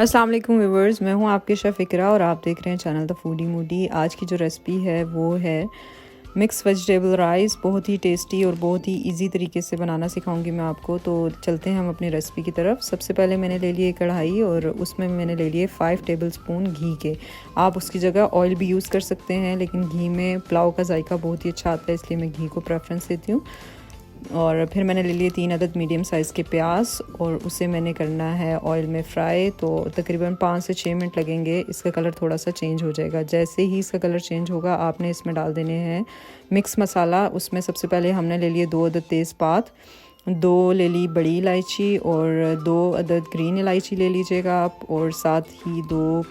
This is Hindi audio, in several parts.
अस्सलाम वालेकुम व्यूवर्स, मैं हूं आपकी शेफ़ इकरा और आप देख रहे हैं चैनल द फूडी मूडी। आज की जो रेसिपी है वो है मिक्स वेजिटेबल राइस। बहुत ही टेस्टी और बहुत ही इजी तरीके से बनाना सिखाऊंगी मैं आपको। तो चलते हैं हम अपनी रेसिपी की तरफ। सबसे पहले मैंने ले लिए कढ़ाई और उसमें मैंने ले लिए 5 टेबलस्पून घी के। आप उसकी जगह ऑयल भी यूज़ कर सकते हैं, लेकिन घी में पुलाव का जायका बहुत ही अच्छा आता है, इसलिए मैं घी को प्रेफरेंस देती हूँ। और फिर मैंने ले लिए 3 अदद मीडियम साइज़ के प्याज और उसे मैंने करना है ऑयल में फ्राई। तो तकरीबन 5 से 6 मिनट लगेंगे। इसका कलर थोड़ा सा चेंज हो जाएगा। जैसे ही इसका कलर चेंज होगा आपने इसमें डाल देने हैं मिक्स मसाला। उसमें सबसे पहले हमने ले लिए 2 अदद तेज़पात, 2 ले ली बड़ी इलायची और 2 अदद ग्रीन इलायची ले लीजिएगा आप, और साथ ही 2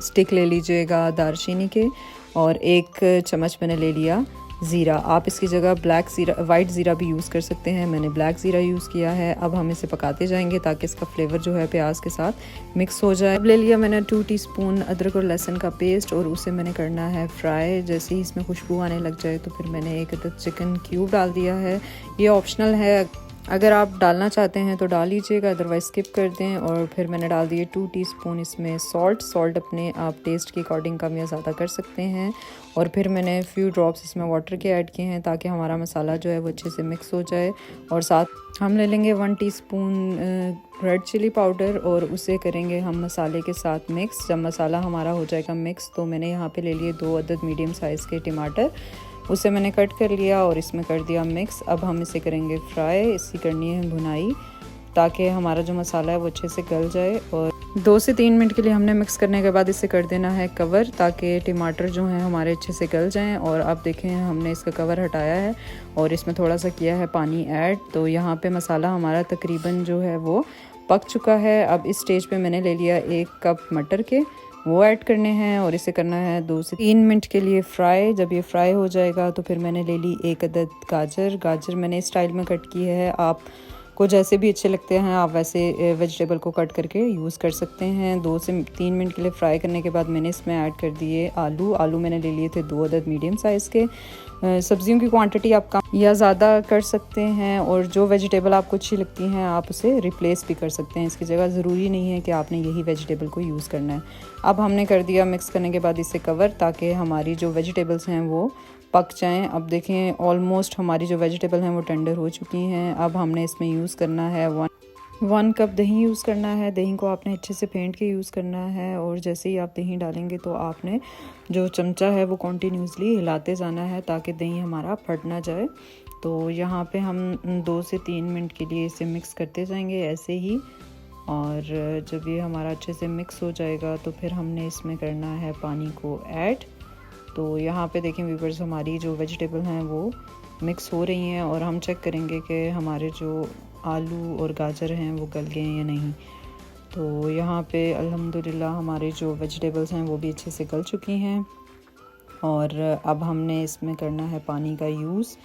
स्टिक ले लीजिएगा दारचीनी के, और 1 चम्मच मैंने ले लिया ज़ीरा। आप इसकी जगह वाइट ज़ीरा भी यूज़ कर सकते हैं, मैंने ब्लैक ज़ीरा यूज़ किया है। अब हम इसे पकाते जाएंगे ताकि इसका फ्लेवर जो है प्याज के साथ मिक्स हो जाए। अब ले लिया मैंने 2 टीस्पून अदरक और लहसुन का पेस्ट और उसे मैंने करना है फ्राई। जैसे ही इसमें खुशबू आने लग जाए तो फिर मैंने 1 अदद चिकन क्यूब डाल दिया है। ये ऑप्शनल है, अगर आप डालना चाहते हैं तो डाल लीजिएगा, अदरवाइज़ स्किप कर दें। और फिर मैंने डाल दिए 2 टीस्पून इसमें सॉल्ट अपने आप टेस्ट के अकॉर्डिंग कम या ज़्यादा कर सकते हैं। और फिर मैंने फ्यू ड्रॉप्स इसमें वाटर के ऐड किए हैं ताकि हमारा मसाला जो है वो अच्छे से मिक्स हो जाए। और साथ हम ले लेंगे 1 टीस्पून रेड चिली पाउडर और उसे करेंगे हम मसाले के साथ मिक्स। जब मसाला हमारा हो जाएगा मिक्स तो मैंने यहाँ पे ले लिए 2 अदद मीडियम साइज़ के टमाटर, उसे मैंने कट कर लिया और इसमें कर दिया मिक्स। अब हम इसे करेंगे फ्राई, इसकी करनी है भुनाई ताकि हमारा जो मसाला है वो अच्छे से गल जाए। और 2 से 3 मिनट के लिए हमने मिक्स करने के बाद इसे कर देना है कवर ताकि टमाटर जो हैं हमारे अच्छे से गल जाएं। और अब देखें हमने इसका कवर हटाया है और इसमें थोड़ा सा किया है पानी ऐड। तो यहाँ पे मसाला हमारा तकरीबन जो है वो पक चुका है। अब इस स्टेज पे मैंने ले लिया 1 कप मटर के, वो ऐड करने हैं और इसे करना है 2 से 3 मिनट के लिए फ्राई। जब ये फ्राई हो जाएगा तो फिर मैंने ले ली 1 अदद गाजर मैंने इस स्टाइल में कट की है। आप को जैसे भी अच्छे लगते हैं आप वैसे वेजिटेबल को कट करके यूज़ कर सकते हैं। 2 से 3 मिनट के लिए फ्राई करने के बाद मैंने इसमें ऐड कर दिए आलू मैंने ले लिए थे 2 अदद मीडियम साइज़ के। सब्जियों की क्वांटिटी आप कम या ज़्यादा कर सकते हैं, और जो वेजिटेबल आपको अच्छी लगती हैं आप उसे रिप्लेस भी कर सकते हैं इसकी जगह। ज़रूरी नहीं है कि आपने यही वेजिटेबल को यूज़ करना है। अब हमने कर दिया मिक्स करने के बाद इसे कवर ताकि हमारी जो वेजिटेबल्स हैं वो पक जाएं। अब देखें ऑलमोस्ट हमारी जो वेजिटेबल हैं वो टेंडर हो चुकी हैं। अब हमने इसमें यूज़ करना है 1 कप दही यूज़ करना है। दही को आपने अच्छे से फेंट के यूज़ करना है, और जैसे ही आप दही डालेंगे तो आपने जो चमचा है वो कॉन्टीन्यूसली हिलाते जाना है ताकि दही हमारा फट ना जाए। तो यहाँ पे हम 2 से 3 मिनट के लिए इसे मिक्स करते जाएंगे ऐसे ही। और जब ये हमारा अच्छे से मिक्स हो जाएगा तो फिर हमने इसमें करना है पानी को ऐड। तो यहाँ पे देखें व्यूअर्स हमारी जो वेजिटेबल हैं वो मिक्स हो रही हैं, और हम चेक करेंगे कि हमारे जो आलू और गाजर हैं वो गल गए हैं या नहीं। तो यहाँ पे अल्हम्दुलिल्लाह हमारे जो वेजिटेबल्स हैं वो भी अच्छे से गल चुकी हैं। और अब हमने इसमें करना है पानी का यूज़।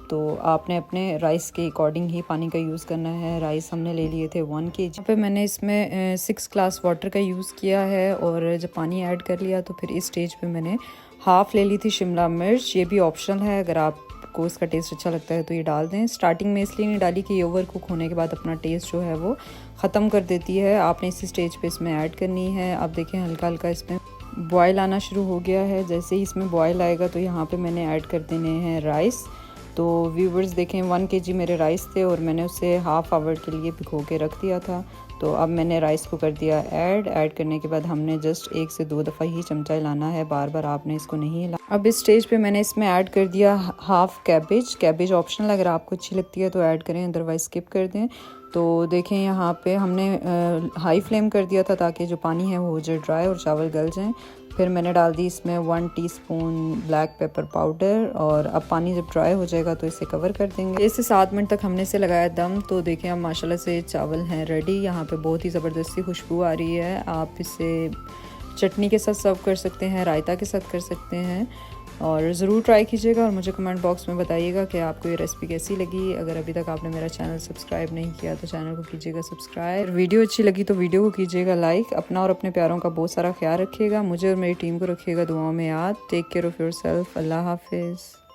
तो आपने अपने राइस के अकॉर्डिंग ही पानी का यूज़ करना है। राइस हमने ले लिए थे 1 kg। यहाँ पे मैंने इसमें 6 ग्लास वाटर का यूज़ किया है, और जब पानी ऐड कर लिया तो फिर इस स्टेज पे मैंने हाफ़ ले ली थी शिमला मिर्च। ये भी ऑप्शनल है, अगर आपको इसका टेस्ट अच्छा लगता है तो ये डाल दें। स्टार्टिंग में इसलिए नहीं डाली कि ये ओवर कुक होने के बाद अपना टेस्ट जो है वो ख़त्म कर देती है। आपने इसी स्टेज पे इसमें ऐड करनी है। अब देखें हल्का हल्का इसमें बॉयल आना शुरू हो गया है। जैसे ही इसमें बॉयल आएगा तो यहाँ पे मैंने ऐड कर देने हैं राइस। तो व्यूवर्स देखें 1 kg मेरे राइस थे और मैंने उसे हाफ़ आवर के लिए भिगो के रख दिया था। तो अब मैंने राइस को कर दिया ऐड करने के बाद हमने जस्ट 1 से 2 दफ़ा ही चमचा हिलाना है, बार बार आपने इसको नहीं हिला। अब इस स्टेज पे मैंने इसमें ऐड कर दिया हाफ़ कैबेज ऑप्शनल, अगर आपको अच्छी लगती है तो ऐड करें, अदरवाइज़ स्किप कर दें। तो देखें यहाँ पे हमने हाई फ्लेम कर दिया था ताकि जो पानी है वो हो जाए ड्राई और चावल गल जाएं। फिर मैंने डाल दी इसमें 1 टीस्पून ब्लैक पेपर पाउडर, और अब पानी जब ड्राई हो जाएगा तो इसे कवर कर देंगे। 6 से 7 मिनट तक हमने इसे लगाया दम। तो देखें अब माशाल्लाह से चावल हैं रेडी। यहाँ पे बहुत ही ज़बरदस्ती खुशबू आ रही है। आप इसे चटनी के साथ सर्व कर सकते हैं, रायता के साथ कर सकते हैं, और ज़रूर ट्राई कीजिएगा और मुझे कमेंट बॉक्स में बताइएगा कि आपको ये रेसिपी कैसी लगी। अगर अभी तक आपने मेरा चैनल सब्सक्राइब नहीं किया तो चैनल को कीजिएगा सब्सक्राइब। वीडियो अच्छी लगी तो वीडियो को कीजिएगा लाइक। अपना और अपने प्यारों का बहुत सारा ख्याल रखिएगा। मुझे और मेरी टीम को रखिएगा दुआओं में याद। Take care of yourself. अल्लाह हाफिज़।